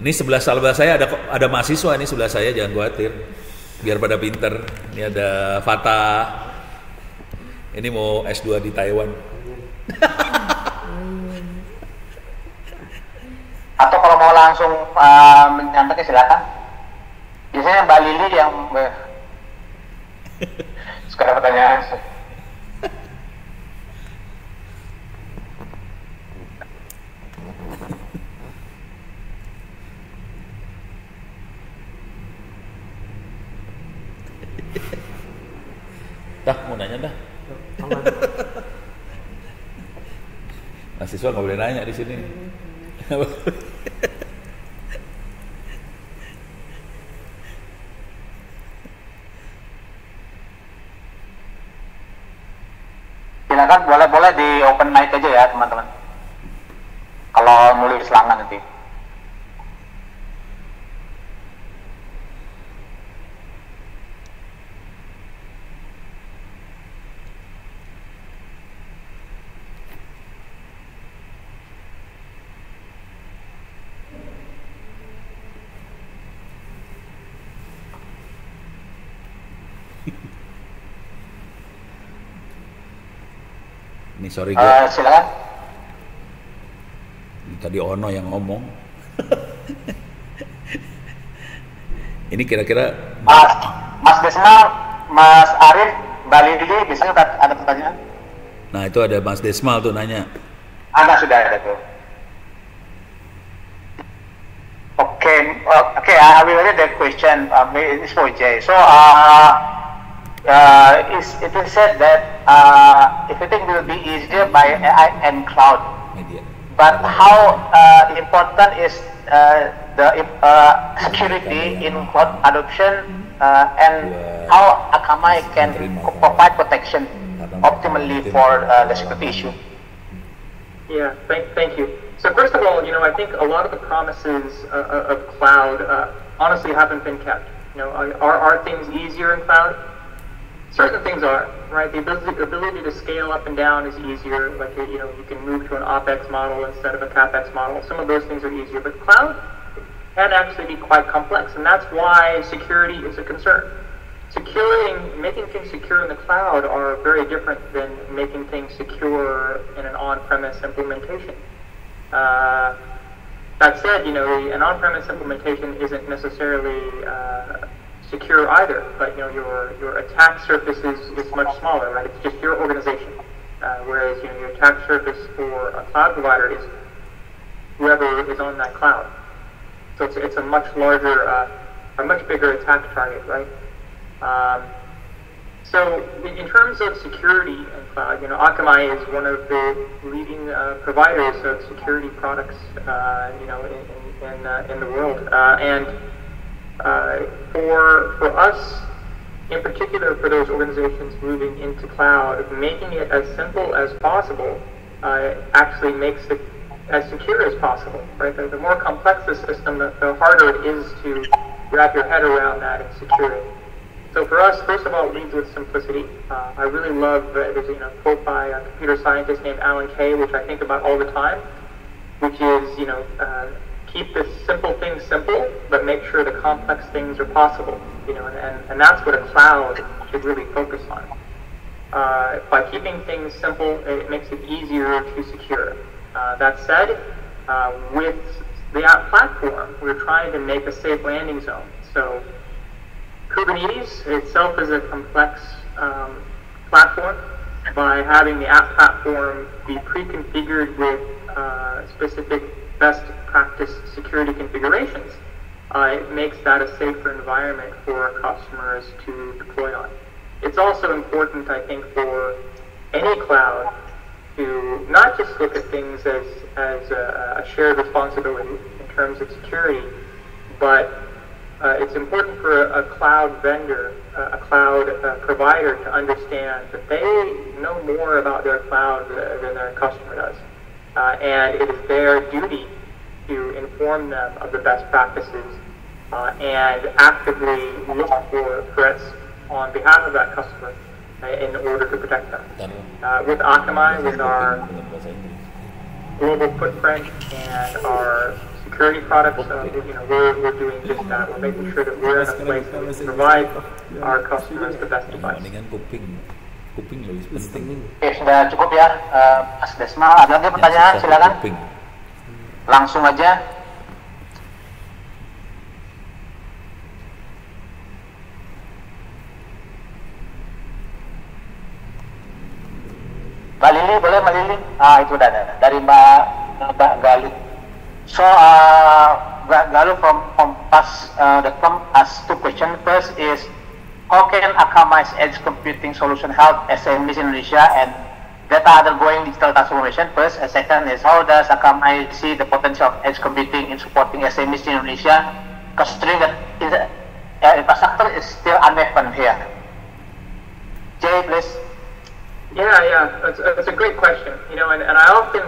C: Ini sebelah saya ada mahasiswa nih sebelah saya, jangan khawatir. Biar pada pinter. Ini ada Fata. Ini mau S2 di Taiwan.
A: Atau kalau mau langsung menyampaikan silakan. Biasanya Mbak Lili yang sekarang pertanyaan.
C: Dah, mau nanya dah. Mahasiswa nggak boleh nanya di sini.
A: Silakan, boleh di open mic aja ya teman-teman. Kalau nulis selangan nanti.
C: Ini sorry gue.
A: Silakan.
C: Tadi Ono yang ngomong. Ini kira-kira
A: Mas Desmal, Mas Arif, Mbak Lili, biasanya ada pertanyaan?
C: Nah, itu ada Mas Desmal tuh nanya.
A: Anda sudah ada tuh. Okay, I will read the question. It's for Jay. So, it is said that everything will be easier by AI and cloud.
C: Media.
A: But how important is the security in cloud adoption and how Akamai can provide protection optimally for the security issue?
D: Yeah, thank you. So first of all, I think a lot of the promises of cloud honestly haven't been kept. Are things easier in cloud? Certain things are, right? The ability to scale up and down is easier. Like, you can move to an OpEx model instead of a CapEx model. Some of those things are easier, but cloud can actually be quite complex, and that's why security is a concern. Making things secure in the cloud are very different than making things secure in an on-premise implementation. That said, an on-premise implementation isn't necessarily secure either, but your attack surface is much smaller, right? It's just your organization, whereas your attack surface for a cloud provider is whoever is on that cloud. So it's a much larger, a much bigger attack target, right? So in terms of security in cloud, Akamai is one of the leading providers of security products, in the world, and for us, in particular for those organizations moving into cloud, making it as simple as possible actually makes it as secure as possible, right? The more complex the system, the harder it is to wrap your head around that and secure it. So for us, first of all, it leads with simplicity. I really love, there's a quote by a computer scientist named Alan Kay, which I think about all the time, which is, keep the simple things simple, but make sure the complex things are possible. And that's what a cloud should really focus on. By keeping things simple, it makes it easier to secure. That said, with the app platform, we're trying to make a safe landing zone. So Kubernetes itself is a complex platform. By having the app platform be pre-configured with specific best practice security configurations, it makes that a safer environment for our customers to deploy on. It's also important, I think, for any cloud to not just look at things as a shared responsibility in terms of security, but it's important for a cloud vendor, a cloud provider to understand that they know more about their cloud than their customer does. And it is their duty to inform them of the best practices and actively look for threats on behalf of that customer in order to protect them. With Akamai, with our global footprint and our security products, we're doing just that. We're making sure that we're in a place that we can provide our customers the best device.
C: Kuping lebih penting.
A: Oke, sudah cukup ya, Mas Desma. Ada lagi pertanyaan? Silakan. Langsung aja. Mbak Lili, boleh Mbak Lili? Itu udah ada. Dari Mbak Galuh. So, Galuh from Kompas.com has two questions. First is, how can Akamai's edge computing solution help SMEs in Indonesia and data undergoing digital transformation? First, and second is, how does Akamai see the potential of edge computing in supporting SMEs in Indonesia, considering that infrastructure is still uneven here? Jay, please.
D: Yeah, that's a great question. And I often,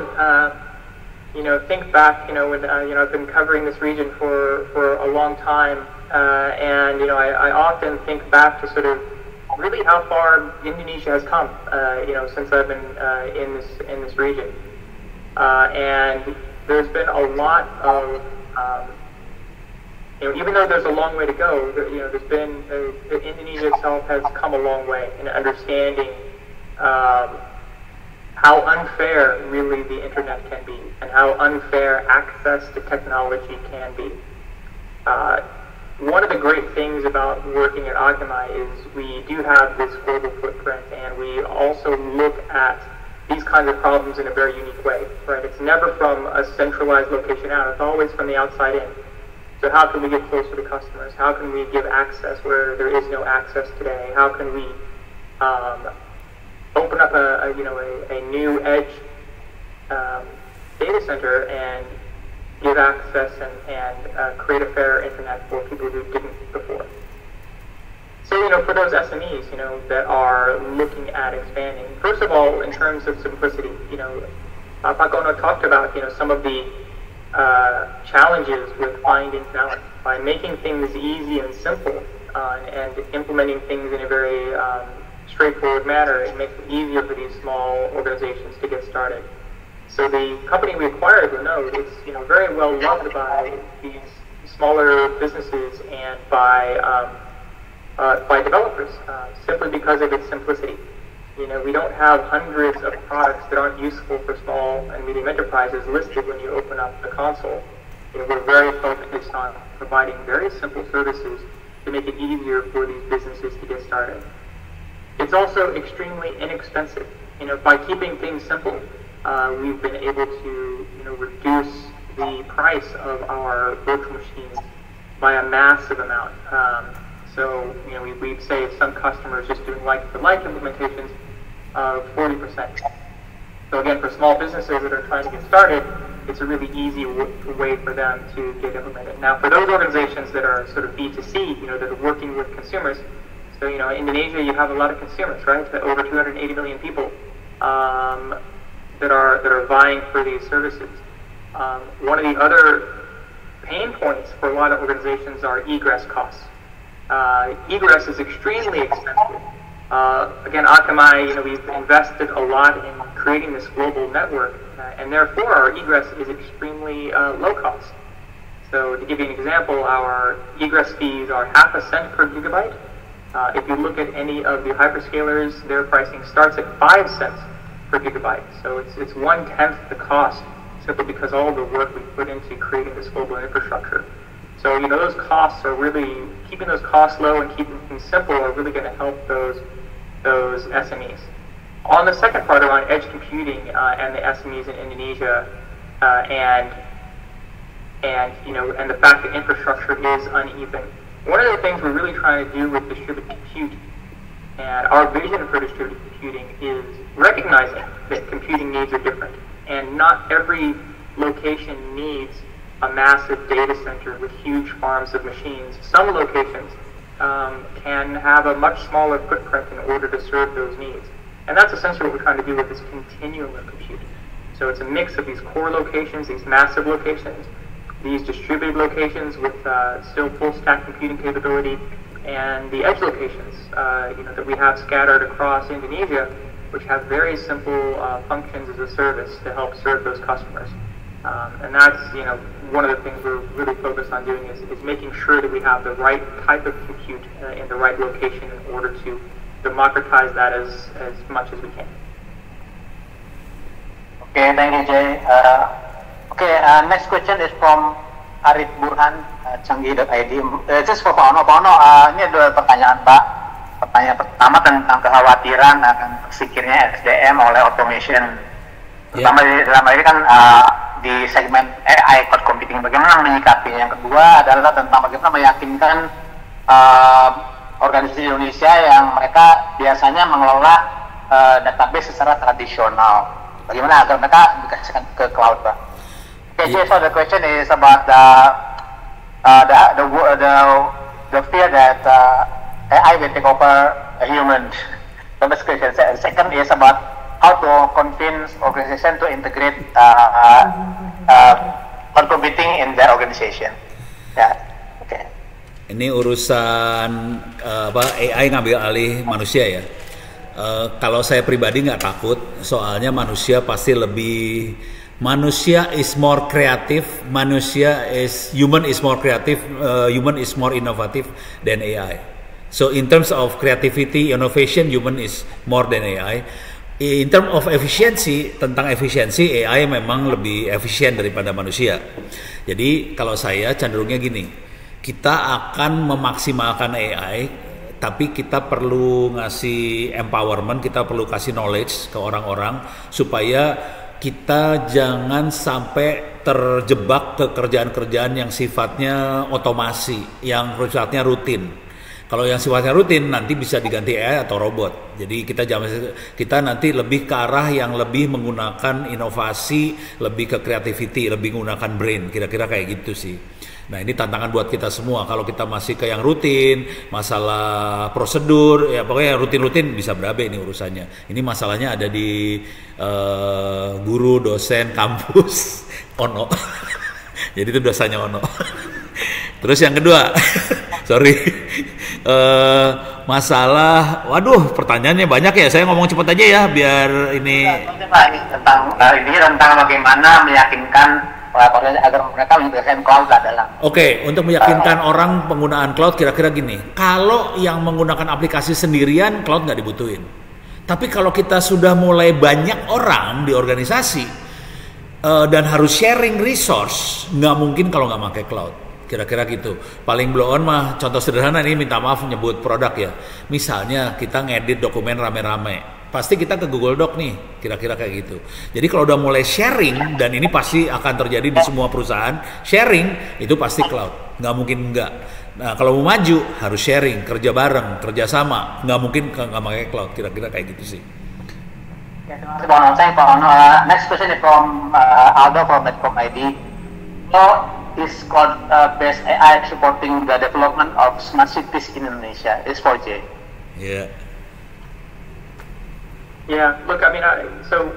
D: think back, when I've been covering this region for a long time. And I often think back to sort of really how far Indonesia has come, since I've been in this region, and there's been a lot of, even though there's a long way to go, there's been Indonesia itself has come a long way in understanding how unfair really the internet can be, and how unfair access to technology can be. One of the great things about working at Akamai is we do have this global footprint, and we also look at these kinds of problems in a very unique way, right? It's never from a centralized location out, it's always from the outside in. So how can we get closer to customers? How can we give access where there is no access today? How can we open up a new edge data center and give access and create a fair internet for people who didn't before. So, for those SMEs, that are looking at expanding, first of all, in terms of simplicity, Pak Ono talked about, some of the challenges with finding talent. By making things easy and simple and implementing things in a very straightforward manner, it makes it easier for these small organizations to get started. So the company we acquired, Linode, is very well loved by these smaller businesses and by developers, simply because of its simplicity. We don't have hundreds of products that aren't useful for small and medium enterprises listed when you open up the console. We're very focused on providing very simple services to make it easier for these businesses to get started. It's also extremely inexpensive. By keeping things simple, we've been able to, reduce the price of our virtual machines by a massive amount. So, we've saved some customers just doing like-for-like implementations of 40%. So again, for small businesses that are trying to get started, it's a really easy way for them to get implemented. Now, for those organizations that are sort of B2C, that are working with consumers, so, in Indonesia, you have a lot of consumers, right? Over 280 million people that are vying for these services. One of the other pain points for a lot of organizations are egress costs. Egress is extremely expensive. Again, Akamai, we've invested a lot in creating this global network, and therefore our egress is extremely low cost. So to give you an example, our egress fees are ½ cent per gigabyte. If you look at any of the hyperscalers, their pricing starts at 5 cents per gigabyte. So it's 1/10 the cost, simply because all the work we put into creating this global infrastructure. So those costs are really, keeping those costs low and keeping things simple are really going to help those SMEs. On the second part around edge computing and the SMEs in Indonesia, and the fact that infrastructure is uneven. One of the things we're really trying to do with distributed compute, and our vision for distributed computing, is recognizing that computing needs are different, and not every location needs a massive data center with huge farms of machines. Some locations can have a much smaller footprint in order to serve those needs. And that's essentially what we're trying to do with this continuum of computing. So it's a mix of these core locations, these massive locations, these distributed locations with still full stack computing capability, and the edge locations that we have scattered across Indonesia, which have very simple functions as a service to help serve those customers. And that's one of the things we're really focused on doing is making sure that we have the right type of compute in the right location in order to democratize that as much as we can.
A: Okay, thank you, Jay. Next question is from Arif Burhan, Canggih.id. Just for Pak Ono. Pak Ono, ini ada pertanyaan, Pak. Pertanyaan pertama tentang kekhawatiran akan tersikirnya SDM oleh automation. Pertama dalam hal ini kan di segmen AI cloud computing, bagaimana menyikapinya. Yang kedua adalah tentang bagaimana meyakinkan organisasi Indonesia yang mereka biasanya mengelola database secara tradisional. Bagaimana agar mereka dikasihkan ke cloud, Pak? Okay, so the question is about the fear that AI will take over humans. The first question. Second is about how to convince organization to integrate cloud computing in their organization. Ya, oke.
C: Ini urusan AI ngambil alih manusia ya. Kalau saya pribadi nggak takut, soalnya manusia pasti lebih, manusia is more creative, human is more creative, human is more innovative than AI. So in terms of creativity, innovation, human is more than AI. In terms of efficiency, tentang efisiensi, AI memang lebih efisien daripada manusia. Jadi kalau saya cenderungnya gini, kita akan memaksimalkan AI, tapi kita perlu ngasih empowerment, kita perlu kasih knowledge ke orang-orang supaya kita jangan sampai terjebak ke kerjaan-kerjaan yang sifatnya otomasi, yang sifatnya rutin. Kalau yang sifatnya rutin nanti bisa diganti AI atau robot. Jadi kita nanti lebih ke arah yang lebih menggunakan inovasi, lebih ke creativity, lebih menggunakan brain, kira-kira kayak gitu sih. Nah ini tantangan buat kita semua. Kalau kita masih ke yang rutin, masalah prosedur, ya pokoknya yang rutin-rutin bisa berabe ini urusannya. Ini masalahnya ada di guru, dosen, kampus, Ono. Jadi itu dosanya Ono. Terus yang kedua, sorry, masalah, waduh pertanyaannya banyak ya. Saya ngomong cepet aja ya biar ini.
A: Tentang bagaimana meyakinkan agar mereka mengintegrasikan cloud dalam.
C: Oke, untuk meyakinkan orang penggunaan cloud kira-kira gini. Kalau yang menggunakan aplikasi sendirian, cloud nggak dibutuhin. Tapi kalau kita sudah mulai banyak orang di organisasi dan harus sharing resource, nggak mungkin kalau nggak pakai cloud. Kira-kira gitu. Paling blow on mah contoh sederhana ini, minta maaf nyebut produk ya. Misalnya kita ngedit dokumen rame-rame. Pasti kita ke Google Doc nih, kira-kira kayak gitu. Jadi kalau udah mulai sharing, dan ini pasti akan terjadi di semua perusahaan, sharing itu pasti cloud, nggak mungkin enggak. Nah kalau mau maju harus sharing, kerja bareng, kerja sama, nggak mungkin nggak pakai cloud, kira-kira kayak gitu sih.
A: Ya, terima kasih Pak Ono. Next question is from Aldo from Medcom ID. How is cloud-based AI supporting the development of smart cities in Indonesia? It's for Jay.
C: Yeah.
D: Yeah, look, I mean, so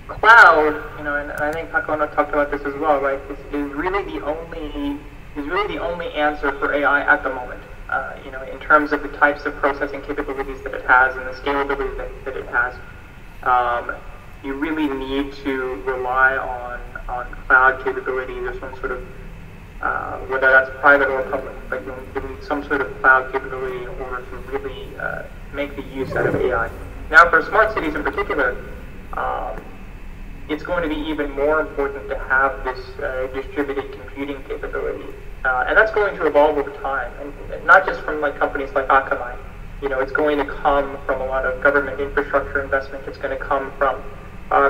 D: cloud, you know, and I think Pak Ono talked about this as well, right? Is really the only answer for AI at the moment. You know, in terms of the types of processing capabilities that it has and the scalability that it has, you really need to rely on cloud capabilities or some sort of whether that's private or public, like you need some sort of cloud capability in order to really make the use out of AI. Now, for smart cities in particular, it's going to be even more important to have this distributed computing capability, and that's going to evolve over time, and not just from like companies like Akamai. You know, it's going to come from a lot of government infrastructure investment. It's going to come from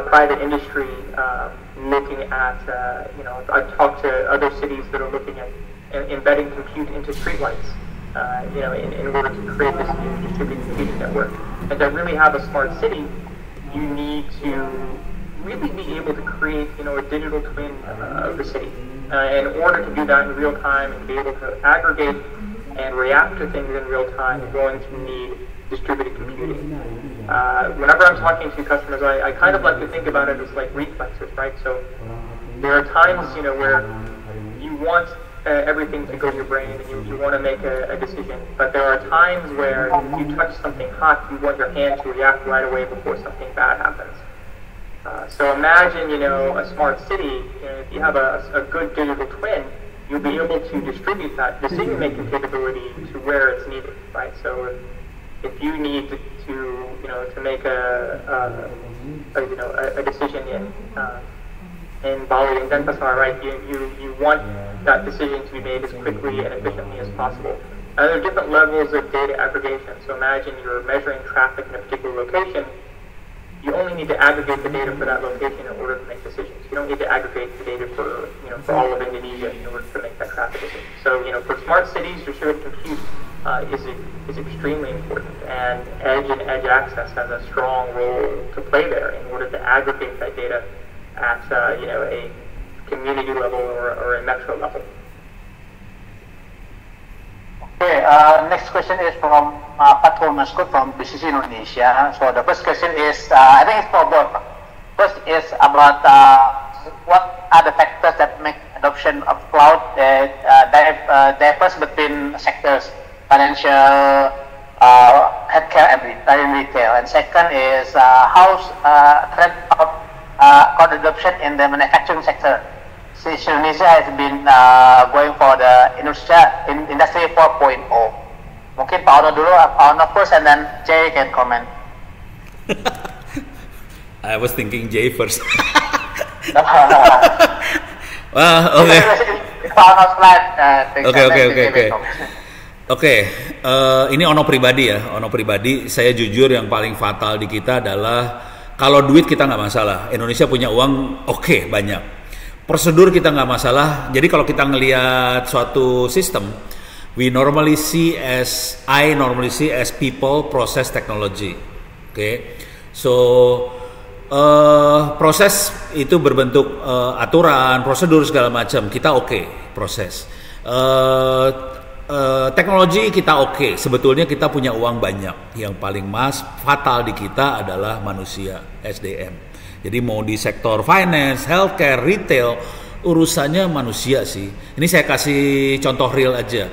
D: private industry looking at. You know, I've talked to other cities that are looking at embedding compute into streetlights. You know, in order to create this new distributed computing network. And to really have a smart city, you need to really be able to create, you know, a digital twin of the city. In order to do that in real time and be able to aggregate and react to things in real time, you're going to need distributed computing. Whenever I'm talking to customers, I kind of like to think about it as like reflexes, right? So there are times, you know, where you want everything to go to your brain and you want to make a decision, but there are times where if you touch something hot, you want your hand to react right away before something bad happens. So imagine, a smart city. If you have a good digital twin, you'll be able to distribute that decision-making capability to where it's needed, right? So if you need to make a decision in Bali and Denpasar, right? You want that decision to be made as quickly and efficiently as possible. There are different levels of data aggregation. So imagine you're measuring traffic in a particular location. You only need to aggregate the data for that location in order to make decisions. You don't need to aggregate the data for all of Indonesia in order to make that traffic decision. So for smart cities, distributed compute is extremely important, and edge and edge access has a strong role to play there in order to aggregate that data at a community level or a metro level.
A: Okay, next question is from Patrol Maskud from BCC Indonesia. So the first question is, I think it's for both. First is about what are the factors that make adoption of cloud diverse between sectors, financial, healthcare, and retail. And second is how's trend of cloud adoption in the manufacturing sector. Since Indonesia has been going for the industry 4.0. Mungkin Pak Ono dulu, Pak Ono first, and then Jay can comment.
C: I was thinking Jay first.
A: Okay. Pak Ono slide.
C: Oke, ini Ono pribadi ya. Ono pribadi, saya jujur yang paling fatal di kita adalah kalau duit kita nggak masalah. Indonesia punya uang, oke, banyak. Prosedur kita nggak masalah. Jadi kalau kita ngelihat suatu sistem, I normally see as people, process, technology. Okay, so proses itu berbentuk aturan, prosedur segala macam. Kita proses. Teknologi kita sebetulnya kita punya uang banyak. Yang paling fatal di kita adalah manusia, SDM. Jadi mau di sektor finance, healthcare, retail, urusannya manusia sih. Ini saya kasih contoh real aja.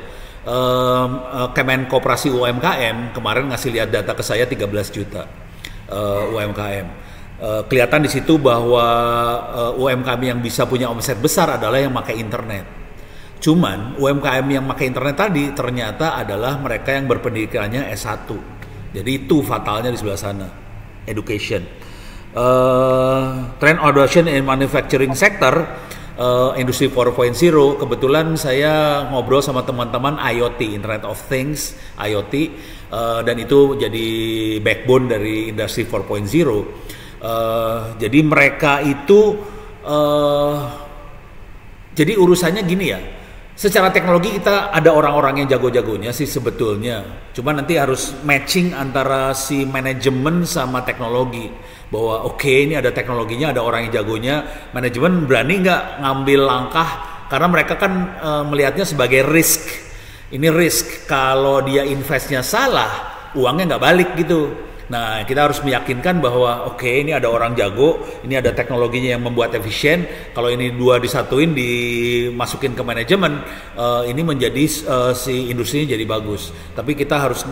C: Kemen Koperasi UMKM kemarin ngasih lihat data ke saya 13 juta UMKM. Kelihatan di situ bahwa UMKM yang bisa punya omset besar adalah yang pakai internet. Cuman UMKM yang pakai internet tadi ternyata adalah mereka yang berpendidikannya S1. Jadi itu fatalnya di sebelah sana, education. Trend adoption in manufacturing sector, industri 4.0. Kebetulan saya ngobrol sama teman-teman IoT, Internet of Things, IoT, dan itu jadi backbone dari industri 4.0. Jadi mereka itu, jadi urusannya gini ya. Secara teknologi kita ada orang-orang yang jago-jagonya sih sebetulnya. Cuma nanti harus matching antara si manajemen sama teknologi. Bahwa ini ada teknologinya, ada orang yang jagonya. Manajemen berani nggak ngambil langkah? Karena mereka kan melihatnya sebagai risk. Ini risk. Kalau dia investnya salah, uangnya nggak balik gitu. Nah, kita harus meyakinkan bahwa ini ada orang jago, ini ada teknologinya yang membuat efisien. Kalau ini dua disatuin, dimasukin ke manajemen, ini menjadi si industrinya jadi bagus. Tapi kita harus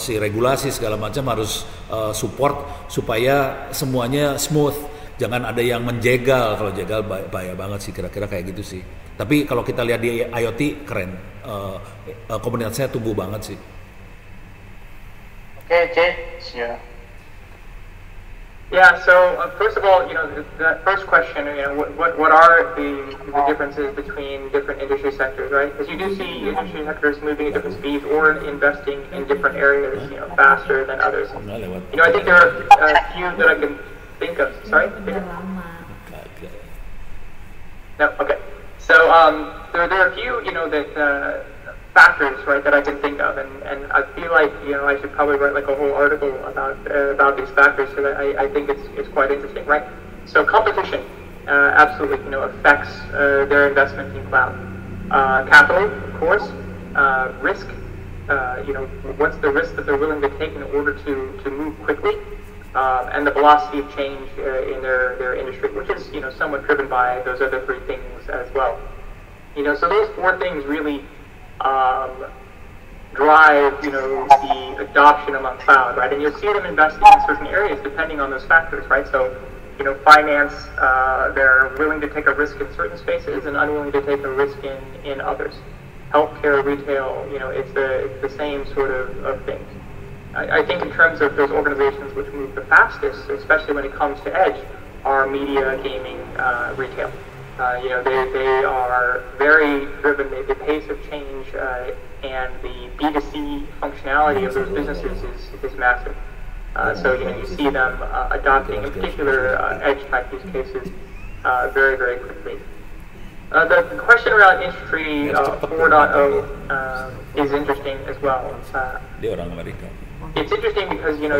C: si regulasi segala macam harus support supaya semuanya smooth. Jangan ada yang menjegal. Kalau jegal bahaya banget sih, kira-kira kayak gitu sih. Tapi kalau kita lihat di IoT keren, komunitasnya tumbuh banget sih.
A: Okay, Jay, sure.
D: Yeah. So first of all, that first question, what are the differences between different industry sectors, right? Because you do see industry sectors moving at different speeds or investing in different areas, faster than others. I think there are a few that I can think of. Sorry. No. Okay. So there are a few, that. Factors, right, that I can think of, and I feel like I should probably write like a whole article about these factors, so that I think it's quite interesting, right? So competition absolutely affects their investment in cloud. Capital, of course, risk. What's the risk that they're willing to take in order to move quickly, and the velocity of change in their industry, which is somewhat driven by those other three things as well. So those four things really drive, the adoption among cloud, right? And you'll see them investing in certain areas depending on those factors, right? So, finance. They're willing to take a risk in certain spaces and unwilling to take a risk in others. Healthcare, retail, it's the same sort of thing. I think in terms of those organizations which move the fastest, especially when it comes to edge, are media, gaming, retail. They are very driven. The pace of change and the B2C functionality of those businesses is massive. So you see them adopting, in particular, edge type use cases very, very quickly. The question around Industry 4.0 is interesting as well.
C: Dia orang Amerika.
D: It's interesting because when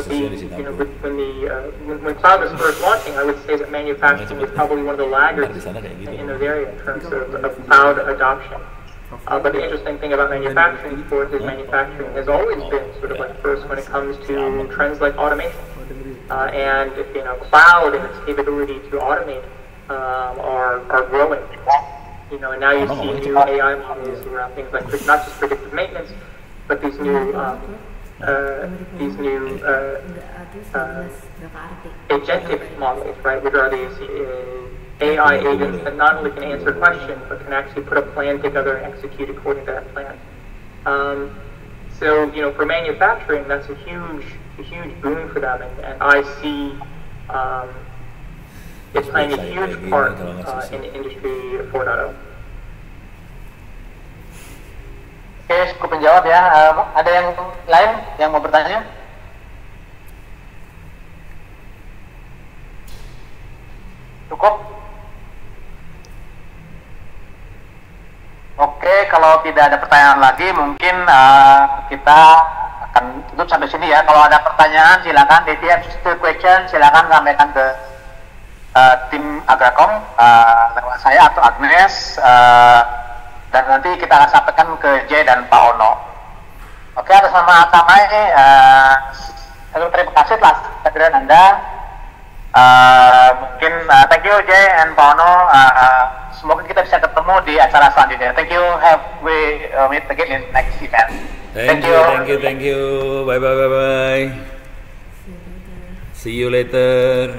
D: cloud was first launching, I would say that manufacturing was probably one of the laggards in those areas in terms of cloud adoption. But the interesting thing about manufacturing, for his manufacturing, has always been sort of like first when it comes to trends like automation, and cloud and its capability to automate are growing. And now you see new AI models around things like not just predictive maintenance, but these new agentic models, right, which are these AI agents that not only can answer questions, but can actually put a plan together and execute according to that plan. So, for manufacturing, that's a huge boon for them, and I see it's playing a huge part in Industry 4.0.
A: Oke, cukup menjawab ya. Ada yang lain yang mau bertanya? Cukup? Oke, kalau tidak ada pertanyaan lagi, mungkin kita akan tutup sampai sini ya. Kalau ada pertanyaan, silakan. If you have still question, silakan sampaikan ke tim Agracom lewat saya atau Agnes. Dan nanti kita akan sampaikan ke Jay dan Pak Ono. Oke, atas nama Akamai, terima kasih telah kehadiran Anda. Mungkin thank you Jay and Pak Ono. Semoga kita bisa ketemu di acara selanjutnya. Thank you. We meet again in next event.
C: Thank you. Bye. See you later.